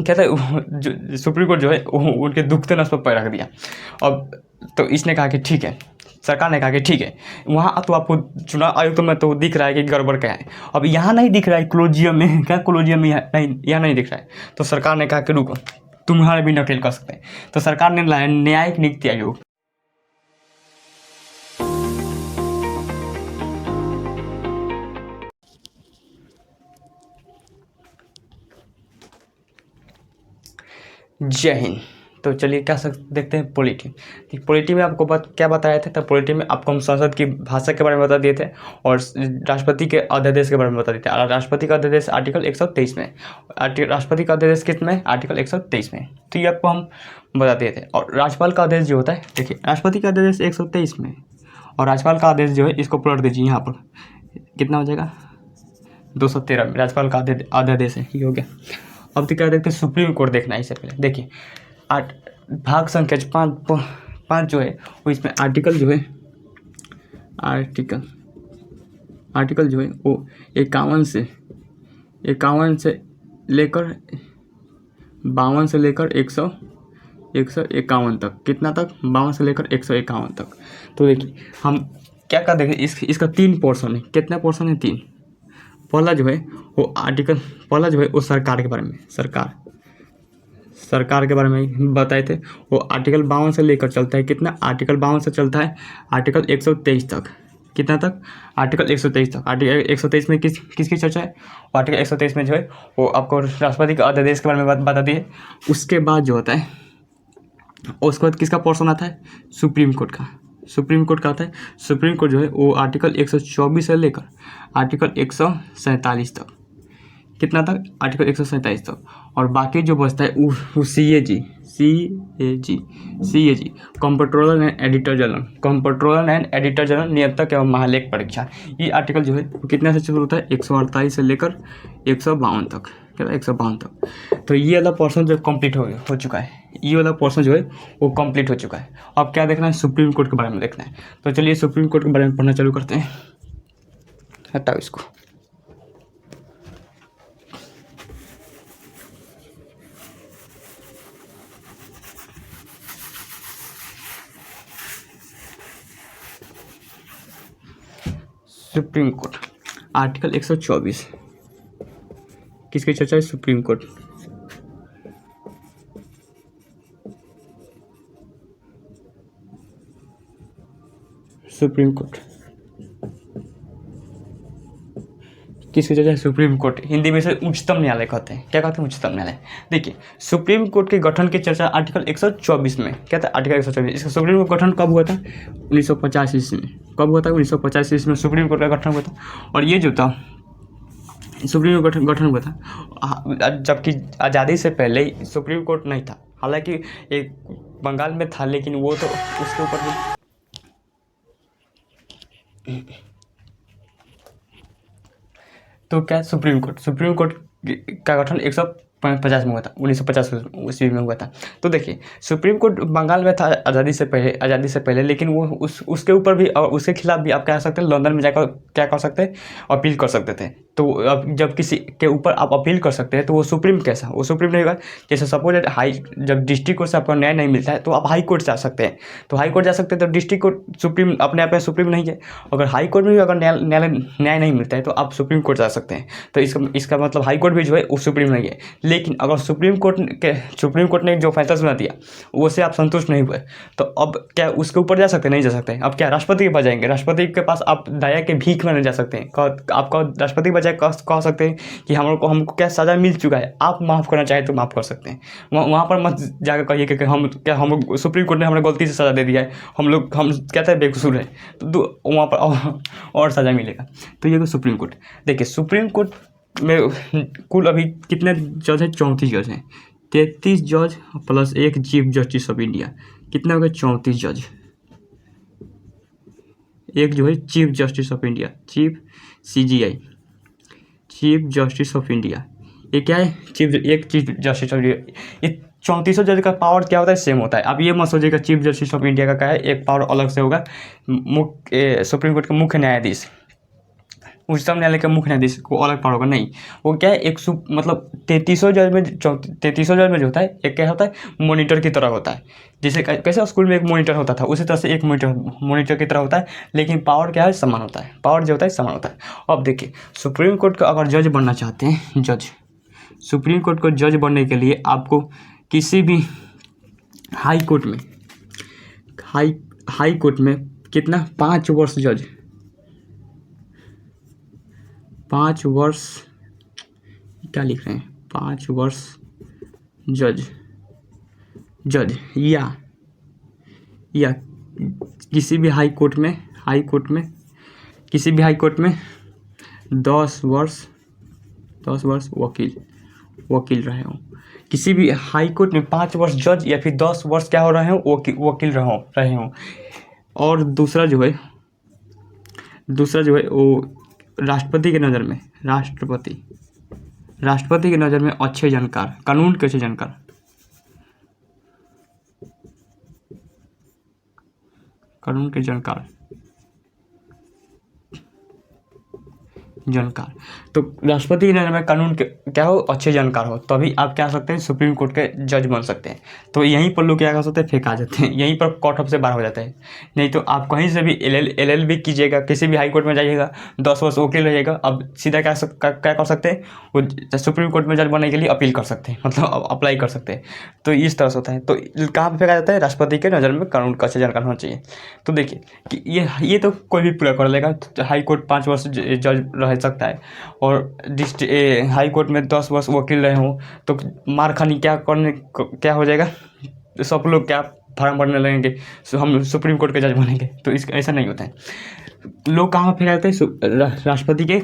कहता है जो सुप्रीम कोर्ट जो है उनके दुखते नस पर पैर रख दिया। अब तो इसने कहा कि ठीक है, सरकार ने कहा कि ठीक है, वहाँ तो आपको चुनाव आयुक्त में तो दिख रहा है कि गड़बड़ क्या है, अब यहाँ नहीं दिख रहा है कोलोजियम में, क्या कोलोजियम में यहाँ नहीं दिख रहा है। तो सरकार ने कहा कि रुको, तुम्हारे भी नकल कर सकते हैं। तो सरकार ने लाया न्यायिक नीति आयोग। जय हिंद। तो चलिए क्या देखते हैं पॉलिटी। पॉलिटी में आपको क्या बताया था, तो पॉलिटी में आपको हम संसद की भाषा के बारे में बता दिए थे और राष्ट्रपति के अध्यादेश के बारे में बता दिए थे। और राष्ट्रपति का अध्यादेश आर्टिकल 123 में, राष्ट्रपति का अध्यादेश कितने, आर्टिकल 123 में। तो ये आपको हम बता दिए थे। और राज्यपाल का आदेश जो होता है, देखिए राष्ट्रपति का अध्यादेश 123 में और राज्यपाल का आदेश जो है, इसको पलट दीजिए यहाँ पर, कितना हो जाएगा 213 में राज्यपाल का अध्यादेश है, ये हो गया। अब तो क्या देखते हैं, सुप्रीम कोर्ट देखना है। इससे पहले देखिए भाग संख्या 5 जो है वो इसमें आर्टिकल जो है, आर्टिकल जो है वो 51 से लेकर 52 से लेकर 151 तक, कितना तक, 52 से लेकर 151 तक। तो देखिए हम क्या देखें, इसका 3 पोर्शन है। कितना पोर्शन है, 3। पहला जो है वो सरकार के बारे में, सरकार के बारे में बताए थे। वो आर्टिकल 52 से लेकर चलता है, कितना, आर्टिकल 52 से चलता है आर्टिकल 123 तक। कितना तक, आर्टिकल 123 तक। आर्टिकल 123 में किसकी चर्चा है, आर्टिकल 123 में जो है वो आपको राष्ट्रपति का अध्यादेश के बारे में बता दिए। उसके बाद जो होता है, उसके बाद किसका पोर्शन आता है, सुप्रीम कोर्ट का आता है। सुप्रीम कोर्ट जो है वो आर्टिकल 124 से लेकर आर्टिकल 147 तक, कितना तक, आर्टिकल 147 तक। और बाकी जो बचता है वो CAG comptroller and editor general, नियंत्रक एवं महालेख परीक्षा। ये आर्टिकल जो है वो कितना से शुरू होता है, 148 से लेकर 152 तक, क्या 152 तक। तो ये वाला पोर्शन जो कंप्लीट हो चुका है, ये वाला पोर्शन जो है वो कंप्लीट हो चुका है। अब क्या देखना है, सुप्रीम कोर्ट के बारे में देखना है। तो चलिए सुप्रीम कोर्ट के बारे में पढ़ना चालू करते हैं। हटाओ इसको। सुप्रीम कोर्ट आर्टिकल 124 किसकी चर्चा है, सुप्रीम कोर्ट। किसकी चर्चा है, सुप्रीम कोर्ट। हिंदी में से उच्चतम न्यायालय कहते हैं। क्या कहते हैं, उच्चतम न्यायालय। देखिए सुप्रीम कोर्ट के गठन की चर्चा आर्टिकल 124 में, क्या था, आर्टिकल 124। इसका सुप्रीम कोर्ट गठन कब हुआ था, 1950 ईस्वी में। कब हुआ था, 1950 ईस्वी में सुप्रीम कोर्ट का गठन हुआ था। और ये जो था सुप्रीम कोर्ट गठन हुआ था, जबकि आज़ादी से पहले सुप्रीम कोर्ट नहीं था। हालांकि एक बंगाल में था, लेकिन वो तो उसके ऊपर भी तो क्या, सुप्रीम कोर्ट का गठन 150 में हुआ था, 1950 ईस्वी में हुआ था। तो देखिए सुप्रीम कोर्ट बंगाल में था आज़ादी से पहले, लेकिन वो उसके ऊपर भी और उसके खिलाफ भी आप क्या कर सकते हैं, लंदन में जाकर क्या कर सकते हैं, अपील कर सकते थे। तो अब जब किसी के ऊपर आप अपील कर सकते हैं तो वो सुप्रीम नहीं होगा। जैसे सपोज जब डिस्ट्रिक्ट कोर्ट से आपको न्याय नहीं मिलता है तो आप हाई कोर्ट जा सकते हैं। तो हाई कोर्ट जा सकते हैं, तो डिस्ट्रिक्ट कोर्ट सुप्रीम अपने आप में सुप्रीम नहीं है। अगर हाई कोर्ट में भी अगर न्याय नहीं मिलता है तो आप सुप्रीम कोर्ट जा सकते हैं। तो इसका मतलब हाई कोर्ट भी जो है वो सुप्रीम नहीं है। लेकिन अगर सुप्रीम कोर्ट ने जो फैसला सुना दिया उससे आप संतुष्ट नहीं हुए तो अब क्या उसके ऊपर जा सकते हैं, नहीं जा सकते। अब क्या राष्ट्रपति के पास जाएंगे, राष्ट्रपति के पास आप दया के भीख मांगने जा सकते हैं। आपका राष्ट्रपति बजाय कह सकते हैं कि हमको क्या सज़ा मिल चुका है, आप माफ़ करना चाहें तो माफ़ कर सकते हैं। वहाँ पर मत जाकर कहिए कि हम सुप्रीम कोर्ट ने हमें गलती से सज़ा दे दिया है, हम कहते हैं बेकसूर है, तो वहाँ पर और सज़ा मिलेगा। तो ये तो सुप्रीम कोर्ट। देखिए सुप्रीम कोर्ट में कुल अभी कितने जज हैं, 34 जज हैं। 33 जज plus 1 chief justice of India, कितना हो गया, 34 जज। एक जो है chief justice of India, chief justice of India, ये क्या है, एक चीफ जस्टिस ऑफ इंडिया। ये 34 जज का पावर क्या होता है, सेम होता है। अब ये मत सोचिएगा चीफ जस्टिस ऑफ इंडिया का क्या है, एक पावर अलग से होगा। सुप्रीम कोर्ट के मुख्य न्यायाधीश उच्चतम न्यायालय के मुख्य न्यायाधीश को अलग पावर होगा, नहीं। वो क्या है, एक मतलब 3300 जज में 3300 जज में जो होता है, एक क्या होता है, मॉनिटर की तरह होता है। जैसे कैसे स्कूल में एक मॉनिटर होता था, उसी तरह से एक मॉनिटर की तरह होता है, लेकिन पावर क्या है, समान होता है। पावर जो होता है समान होता है। अब देखिए, सुप्रीम कोर्ट का अगर जज बनना चाहते हैं, जज, सुप्रीम कोर्ट को जज बनने के लिए आपको किसी भी हाई कोर्ट में कितना, 5 वर्ष जज, 5 वर्ष, क्या लिख रहे हैं, 5 वर्ष जज या किसी भी हाई कोर्ट में किसी भी हाई कोर्ट में 10 वर्ष वकील रहे हो। किसी भी हाई कोर्ट में 5 वर्ष जज या फिर 10 वर्ष क्या हो रहे हो, वकील रहे हो। और दूसरा जो है वो राष्ट्रपति की नज़र में, राष्ट्रपति की नज़र में अच्छे जानकार, कानून के अच्छे जानकार, कानून के जानकार। तो राष्ट्रपति की नज़र में कानून के क्या हो, अच्छे जानकार हो, तभी आप क्या सकते हैं, सुप्रीम कोर्ट के जज बन सकते हैं। तो यहीं पर लोग क्या कर सकते हैं, फेंका जाते हैं, यहीं पर कट ऑफ से बाहर हो जाते हैं। नहीं तो आप कहीं से भी LLB कीजिएगा, किसी भी हाई कोर्ट में जाइएगा, 10 वर्ष वकील रहिएगा, अब सीधा क्या कर सकते हैं, वो सुप्रीम कोर्ट में जज बनने के लिए अपील कर सकते हैं, मतलब अप्लाई कर सकते हैं। तो इस तरह से होता है। तो कहाँ पर फेंका जाता है, राष्ट्रपति के नज़र में कानून का अच्छे जानकार होना चाहिए। तो देखिए कि ये तो कोई भी पूरा कर लेगा। हाई कोर्ट 5 वर्ष जज रह सकता है, और हाई कोर्ट में 10 वर्ष वकील रहे हो, तो मार खानी क्या हो जाएगा, सब लोग क्या फार्म भरने लगेंगे, हम सुप्रीम कोर्ट के जज बनेंगे। तो ऐसा नहीं होता है। लोग कहाँ पर फैलाते हैं, राष्ट्रपति की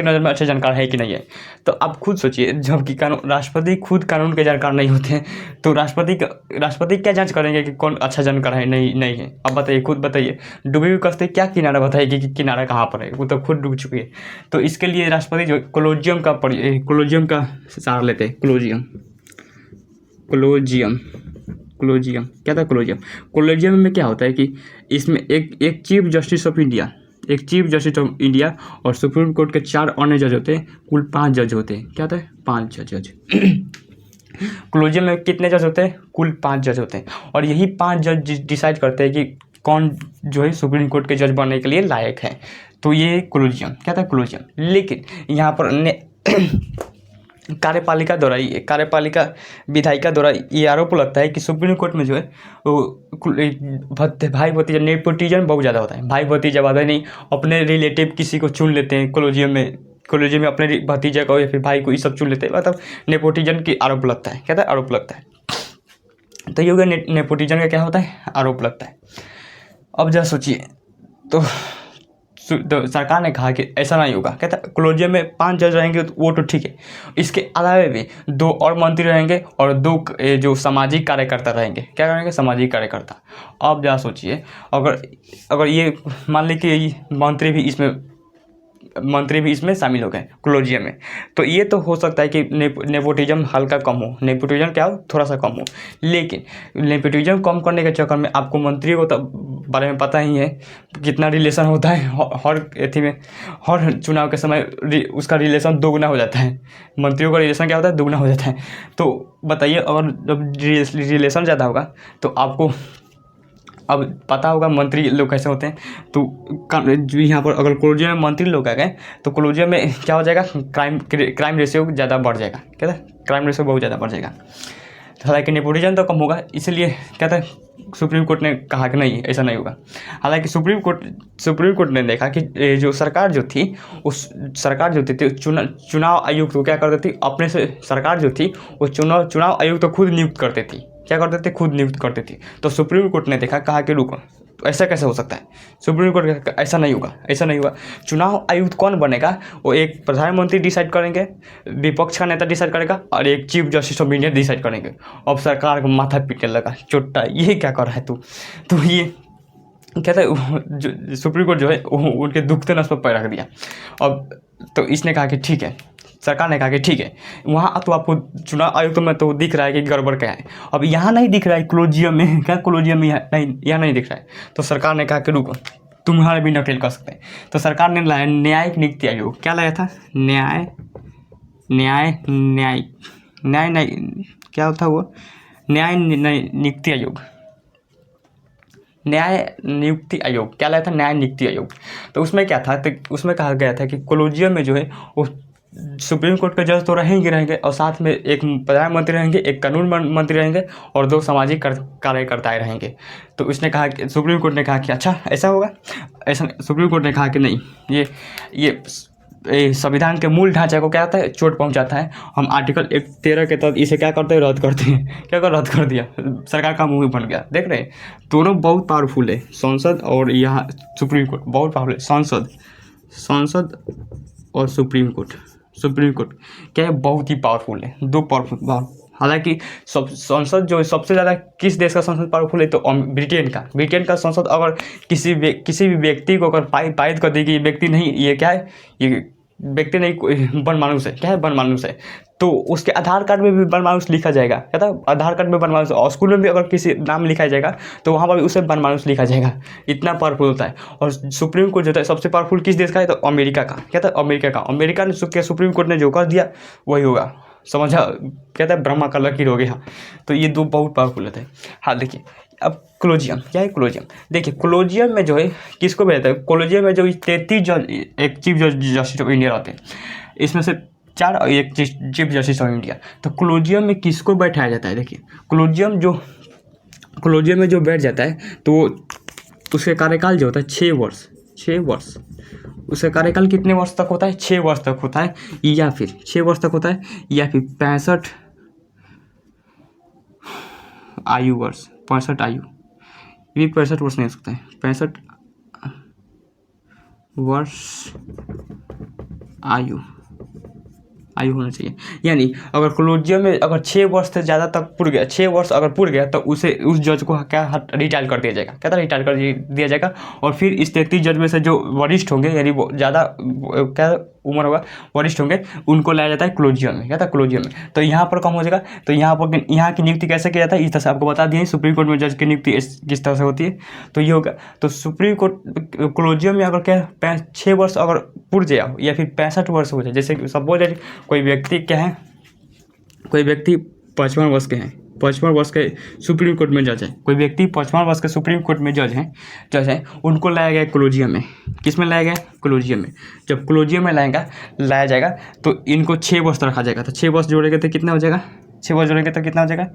नज़र में अच्छे जानकार है कि नहीं है। तो आप खुद सोचिए, जबकि राष्ट्रपति खुद कानून के जानकार नहीं होते हैं, तो राष्ट्रपति क्या जांच करेंगे कि कौन अच्छा जानकार है, नहीं है। अब बताइए, खुद बताइए, डूबी हुई कश्ती क्या किनारा बताएगी कि किनारा कहाँ पर है, वो तो खुद डूब चुकी है। तो इसके लिए राष्ट्रपति जो कोलोजियम का सहारा लेते हैं। कोलोजियम क्या था, कोलोजियम में क्या होता है कि इसमें एक चीफ जस्टिस ऑफ इंडिया और सुप्रीम कोर्ट के 4 अन्य जज होते हैं। कुल 5 जज होते हैं। क्या होता है, 5 जज। कोलोजियम में कितने जज होते हैं, कुल 5 जज होते हैं। और यही 5 जज डिसाइड करते हैं कि कौन जो है सुप्रीम कोर्ट के जज बनने के लिए लायक है। तो ये कोलोजियम, क्या था, कोलोजियम। लेकिन यहाँ पर कार्यपालिका विधायिका द्वारा ये आरोप लगता है कि सुप्रीम कोर्ट में जो है वो भाई भतीजा नेपोटिज्म बहुत ज़्यादा होता है। भाई भतीजा वादा नहीं, अपने रिलेटिव किसी को चुन लेते हैं कोलोजियम में अपने भतीजा को या फिर भाई को, ये सब चुन लेते हैं। मतलब नेपोटिज्म की आरोप लगता है। क्या था, आरोप लगता है। तो ये हो गया नेपोटिज्म का क्या होता है, आरोप लगता है। अब जरा सोचिए, तो सरकार ने कहा कि ऐसा नहीं होगा। कहता कोलोजियम में 5 जज रहेंगे, तो वो तो ठीक है, इसके अलावे भी 2 और मंत्री रहेंगे और 2 जो सामाजिक कार्यकर्ता रहेंगे। क्या रहेंगे, सामाजिक कार्यकर्ता। अब जरा सोचिए, अगर ये मान ली कि मंत्री भी इसमें शामिल हो गए कोलोजियम में, तो ये तो हो सकता है कि नेपोटिज्म हल्का कम हो, नेपोटिज्म क्या हो, थोड़ा सा कम हो। लेकिन नेपोटिज्म कम करने के चक्कर में आपको मंत्रियों को तो बारे में पता ही है कितना रिलेशन होता है, हर चुनाव के समय उसका रिलेशन दोगुना हो जाता है। मंत्रियों का रिलेशन क्या होता है, दोगुना हो जाता है। तो बताइए, अगर जब रिलेशन ज़्यादा होगा तो आपको अब पता होगा मंत्री लोग कैसे होते हैं। तो यहाँ पर अगर कोलोजियम में मंत्री लोग आ गए, तो कोलोजियम में क्या हो जाएगा, क्राइम रेशियो ज़्यादा बढ़ जाएगा। क्या था, क्राइम रेशियो बहुत ज़्यादा बढ़ जाएगा। हालांकि नेपोटिज्म तो कम होगा, इसलिए क्या था, सुप्रीम कोर्ट ने कहा कि नहीं, ऐसा नहीं होगा। हालांकि सुप्रीम कोर्ट ने देखा कि जो सरकार जो थी, चुनाव आयुक्त को क्या करती थी, अपने से सरकार जो थी वो चुनाव आयुक्त तो खुद नियुक्त करते थी। क्या करते थे, खुद नियुक्त करते थे। तो सुप्रीम कोर्ट ने देखा, कहा कि रुको, तो ऐसा कैसे हो सकता है। सुप्रीम कोर्ट का ऐसा नहीं होगा। चुनाव आयुक्त कौन बनेगा, वो एक प्रधानमंत्री डिसाइड करेंगे, विपक्ष का नेता डिसाइड करेगा, और एक chief justice of India decide करेंगे। अब सरकार को माथा पीटने लगा, चोट्टा ये क्या कर रहा है तू। तो ये कहता है, सुप्रीम कोर्ट जो है उनके दुखते नस पर पैर रख दिया। अब तो इसने कहा कि ठीक है, सरकार ने कहा कि ठीक है, वहाँ तो आपको चुनाव आयुक्त में तो दिख रहा है कि गड़बड़ क्या है। अब यहाँ नहीं दिख रहा है, कोलोजियम में क्या, कोलोजियम में यहाँ नहीं दिख रहा है। तो सरकार ने कहा कि रुको, तुम्हारा भी नकल कर सकते हैं। तो सरकार ने लाया न्यायिक नियुक्ति आयोग। क्या लाया था? न्याय क्या होता है वो? न्याय नियुक्ति आयोग। न्याय नियुक्ति आयोग क्या लाया था? न्याय नियुक्ति आयोग। तो उसमें क्या था? तो उसमें कहा गया था कि कॉलेजियम में जो है वो सुप्रीम कोर्ट के जज तो रहेंगे और साथ में एक प्रधानमंत्री रहेंगे, एक कानून मंत्री रहेंगे और 2 सामाजिक कार्यकर्ताएँ रहेंगे। तो उसने कहा कि सुप्रीम कोर्ट ने कहा कि अच्छा ऐसा होगा। ऐसा सुप्रीम कोर्ट ने कहा कि नहीं, ये संविधान के मूल ढांचे को क्या होता है? चोट पहुंचाता है। हम आर्टिकल 13 के तहत इसे क्या करते हैं? रद्द करते हैं। क्या कर रद्द कर दिया? सरकार का मुंह बन गया। देख रहे हैं, दोनों बहुत पावरफुल है, संसद और यहाँ सुप्रीम कोर्ट बहुत पावरफुल है। संसद और सुप्रीम कोर्ट क्या है? बहुत ही पावरफुल है, 2 पावरफुल। हालांकि संसद जो सबसे ज़्यादा किस देश का संसद पावरफुल है? तो ब्रिटेन का संसद अगर किसी भी व्यक्ति को अगर पारित कर देगी, ये व्यक्ति नहीं, ये क्या है? ये व्यक्ति नहीं, बनमानुष है। क्या है? बनमानुष है। तो उसके आधार कार्ड में भी बनमानुष लिखा जाएगा। क्या था? आधार कार्ड में बनमानुष। और स्कूल में भी अगर किसी नाम लिखा जाएगा तो वहाँ पर भी उसे बनमानुष लिखा जाएगा। इतना पावरफुल होता है। और सुप्रीम कोर्ट जो है सबसे पावरफुल किस देश का है? तो अमेरिका का। क्या था? अमेरिका का। अमेरिका ने सुप्रीम कोर्ट ने जो कर दिया वही होगा। समझा? कहता है ब्रह्मा का लकीर हो गया। तो ये 2 बहुत पावरफुल होते हैं। हाँ देखिए, अब कॉलेजियम क्या है? कॉलेजियम देखिए, कॉलेजियम में जो है किसको बैठता है? कॉलेजियम में जो 33 जज, एक चीफ जस्टिस ऑफ इंडिया रहते हैं, इसमें से 4 और एक चीफ जस्टिस ऑफ इंडिया। तो कॉलेजियम में किसको बैठाया जाता है? देखिए, कॉलेजियम में जो बैठ जाता है तो उसके कार्यकाल जो होता है 6 वर्ष। उसका कार्यकाल कितने वर्ष तक होता है? 6 वर्ष तक होता है, या फिर 6 वर्ष तक होता है, या फिर 65 आयु। ये भी 65 वर्ष नहीं हो सकता है, 65 वर्ष आयु होना चाहिए। यानी अगर कॉलेजियम में अगर 6 वर्ष से ज़्यादा तक पुर गया, 6 वर्ष अगर पुर गया तो उस जज को क्या रिटायर कर दिया जाएगा। क्या था? रिटायर कर दिया जाएगा। और फिर इस 33 जज में से जो वरिष्ठ होंगे, यानी वो ज़्यादा क्या उम्र होगा, वरिष्ठ होंगे, उनको लाया जाता है कॉलेजियम में। क्या था? कॉलेजियम में। तो यहाँ पर कम हो जाएगा। तो यहाँ की नियुक्ति कैसे किया जाता है? इस तरह से आपको बता दिए। सुप्रीम कोर्ट में जज की नियुक्ति किस तरह से होती है, तो ये होगा। तो सुप्रीम कोर्ट कॉलेजियम में अगर क्या 6 वर्ष अगर पुर जाए या फिर 65 वर्ष हो जाए, जैसे सपोज कोई व्यक्ति क्या है, कोई व्यक्ति 55 वर्ष के हैं, 55 वर्ष के सुप्रीम कोर्ट में जज है, कोई व्यक्ति 55 वर्ष के सुप्रीम कोर्ट में जज हैं, उनको लाया गया कॉलेजियम में। किस में लाया गया? कॉलेजियम में। जब कॉलेजियम में लाया जाएगा तो इनको 6 वर्ष तक रखा जाएगा। तो 6 वर्ष जोड़ेंगे तो कितना हो जाएगा? 6 वर्ष जोड़ेंगे तो कितना हो जाएगा?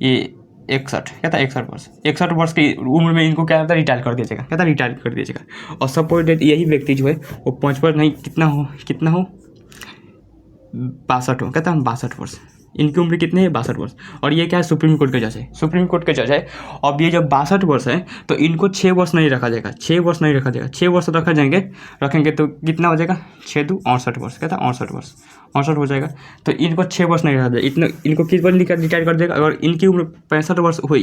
ये 61। क्या था? 61 वर्ष। 61 वर्ष की उम्र में इनको क्या होता है? रिटायर कर दिया जाएगा। क्या था? रिटायर कर दिया जाएगा। और सपोज डेट यही व्यक्ति जो है वो 55 नहीं, कितना हो 62 हो। कहता है 62 वर्ष। इनकी उम्र कितनी है? 62 वर्ष। और ये क्या है? सुप्रीम कोर्ट के जज है। सुप्रीम कोर्ट के जज है। अब ये जब 62 वर्ष है तो इनको 6 वर्ष नहीं रखा जाएगा। 6 वर्ष नहीं रखा जाएगा। 6 वर्ष रखेंगे तो कितना हो जाएगा? 6 दूँ 68 वर्ष। कहता है 68 वर्ष। 68 हो जाएगा। तो इनको 6 वर्ष नहीं रखा जाएगा। इनको किस बार रिटायर कर देगा? अगर इनकी उम्र 65 वर्ष हुई,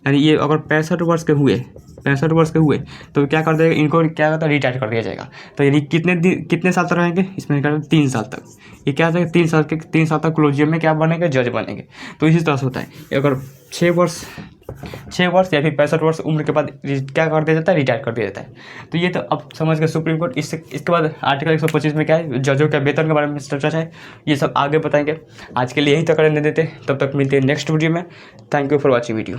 यानी ये अगर 65 वर्ष के हुए तो क्या कर देगा? इनको क्या करता है? रिटायर कर दिया जाएगा। तो यानी कितने साल तक रहेंगे? इसमें निकाल 3 साल तक। ये क्या है? 3 साल तक कॉलेजियम में क्या बनेंगे? जज बनेंगे। तो इसी तरह से होता है। अगर 6 वर्ष या फिर 65 वर्ष उम्र के बाद क्या कर दिया जाता है? रिटायर कर दिया जाता है। तो ये तो अब समझ गए सुप्रीम कोर्ट। इसके बाद आर्टिकल 125 में क्या है? जजों के वेतन के बारे में चर्चा है। ये सब आगे बताएंगे। आज के लिए यहीं तक रहने देते, तब तक मिलते हैं नेक्स्ट वीडियो में। Thank you for watching video.